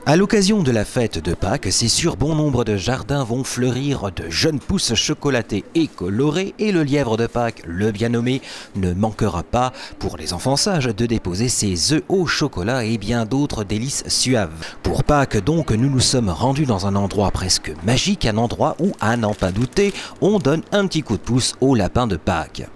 À l'occasion de la fête de Pâques, c'est sûr, bon nombre de jardins vont fleurir de jeunes pousses chocolatées et colorées et le lièvre de Pâques, le bien nommé, ne manquera pas, pour les enfants sages, de déposer ses œufs au chocolat et bien d'autres délices suaves. Pour Pâques donc, nous nous sommes rendus dans un endroit presque magique, un endroit où, à n'en pas douter, on donne un petit coup de pouce au lapin de Pâques.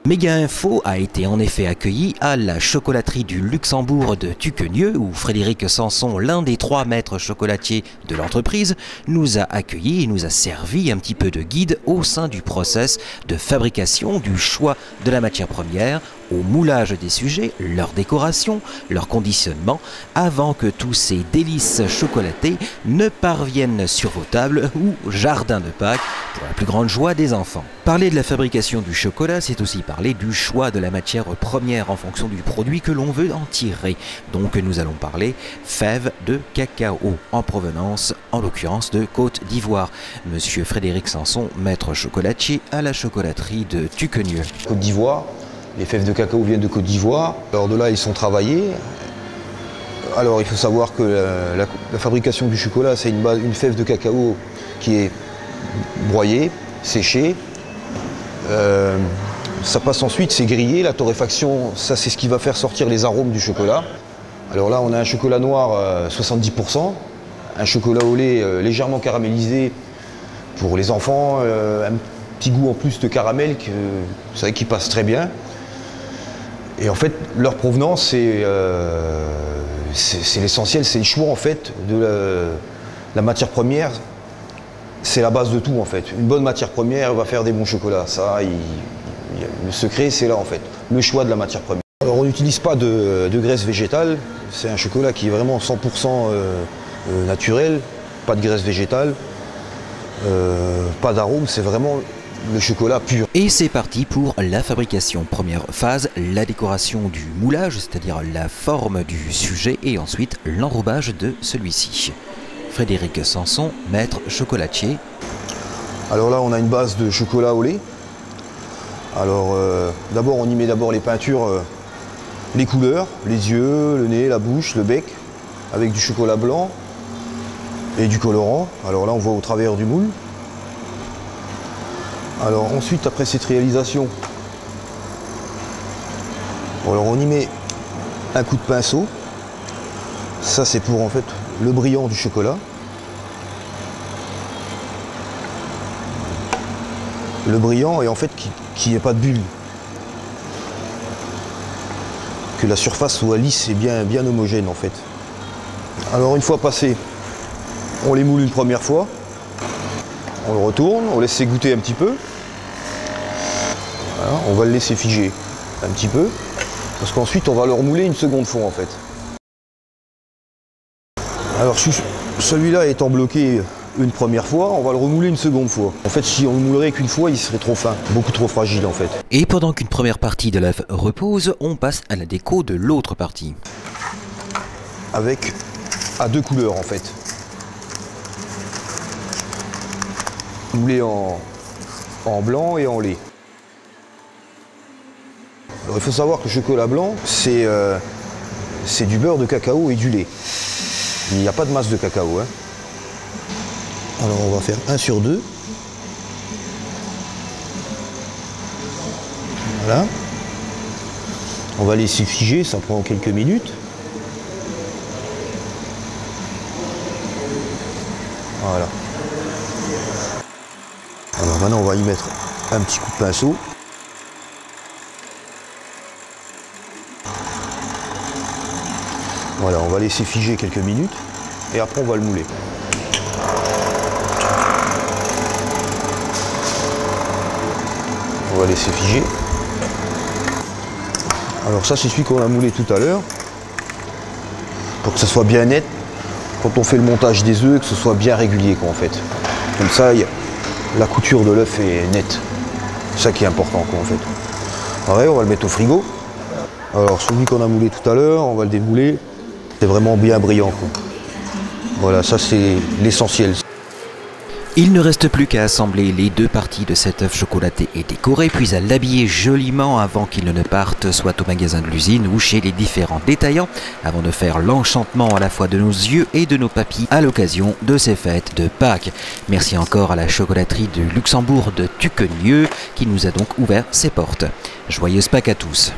Méga Info a été en effet accueilli à la chocolaterie du Luxembourg de Tuquenieux où Frédéric Sanson, l'un des 3 maîtres chocolatiers de l'entreprise, nous a accueillis et nous a servi un petit peu de guide au sein du process de fabrication, du choix de la matière première, au moulage des sujets, leur décoration, leur conditionnement, avant que tous ces délices chocolatées ne parviennent sur vos tables ou jardin de Pâques pour la plus grande joie des enfants. Parler de la fabrication du chocolat, c'est aussi parler du choix de la matière première en fonction du produit que l'on veut en tirer. Donc nous allons parler fèves de cacao en provenance, en l'occurrence de Côte d'Ivoire. Monsieur Frédéric Sanson, maître chocolatier à la chocolaterie de Tuquenieux. Côte d'Ivoire. Les fèves de cacao viennent de Côte d'Ivoire. Alors de là, ils sont travaillés. Alors il faut savoir que la fabrication du chocolat, c'est une fève de cacao qui est broyée, séchée. Ça passe ensuite, c'est grillé. La torréfaction, ça c'est ce qui va faire sortir les arômes du chocolat. Alors là, on a un chocolat noir 70%, un chocolat au lait légèrement caramélisé pour les enfants, un petit goût en plus de caramel, c'est vrai qu'il passe très bien. Et en fait, leur provenance, c'est l'essentiel, c'est le choix en fait de la matière première. C'est la base de tout en fait. Une bonne matière première va faire des bons chocolats. Ça, le secret, c'est là en fait, le choix de la matière première. Alors on n'utilise pas de graisse végétale. C'est un chocolat qui est vraiment 100% naturel, pas de graisse végétale, pas d'arôme. C'est vraiment le chocolat pur. Et c'est parti pour la fabrication. Première phase, la décoration du moulage, c'est-à-dire la forme du sujet et ensuite l'enrobage de celui-ci. Frédéric Sanson, maître chocolatier. Alors là, on a une base de chocolat au lait. Alors d'abord, on y met les peintures, les couleurs, les yeux, le nez, la bouche, le bec, avec du chocolat blanc et du colorant. Alors là, on voit au travers du moule. Alors ensuite, après cette réalisation, alors on y met un coup de pinceau. Ça c'est pour en fait le brillant du chocolat. Le brillant et en fait qu'il n'y ait pas de bulles. Que la surface soit lisse et bien homogène en fait. Alors une fois passé, on les moule une première fois. On le retourne, on laisse s'égoutter un petit peu. Voilà, on va le laisser figer un petit peu. Parce qu'ensuite, on va le remouler une seconde fois en fait. Alors celui-là étant bloqué une première fois, on va le remouler une seconde fois. En fait, si on le moulerait qu'une fois, il serait trop fin, beaucoup trop fragile en fait. Et pendant qu'une première partie de l'œuf repose, on passe à la déco de l'autre partie. Avec à 2 couleurs en fait. Moulé en blanc et en lait. Alors il faut savoir que le chocolat blanc, c'est du beurre de cacao et du lait. Il n'y a pas de masse de cacao. Hein. Alors on va faire 1 sur 2. Voilà. On va laisser figer, ça prend quelques minutes. Voilà. Alors maintenant on va y mettre un petit coup de pinceau. Voilà, on va laisser figer quelques minutes et après on va le mouler. On va laisser figer. Alors ça c'est celui qu'on a moulé tout à l'heure. Pour que ce soit bien net, quand on fait le montage des œufs, que ce soit bien régulier quoi en fait. Comme ça, la couture de l'œuf est nette. C'est ça qui est important quoi en fait. Pareil, on va le mettre au frigo. Alors celui qu'on a moulé tout à l'heure, on va le démouler. C'est vraiment bien brillant quoi. Voilà, ça c'est l'essentiel. Il ne reste plus qu'à assembler les deux parties de cet œuf chocolaté et décoré, puis à l'habiller joliment avant qu'il ne parte soit au magasin de l'usine ou chez les différents détaillants, avant de faire l'enchantement à la fois de nos yeux et de nos papilles à l'occasion de ces fêtes de Pâques. Merci encore à la chocolaterie du Luxembourg de Tuquenieux qui nous a donc ouvert ses portes. Joyeuse Pâques à tous!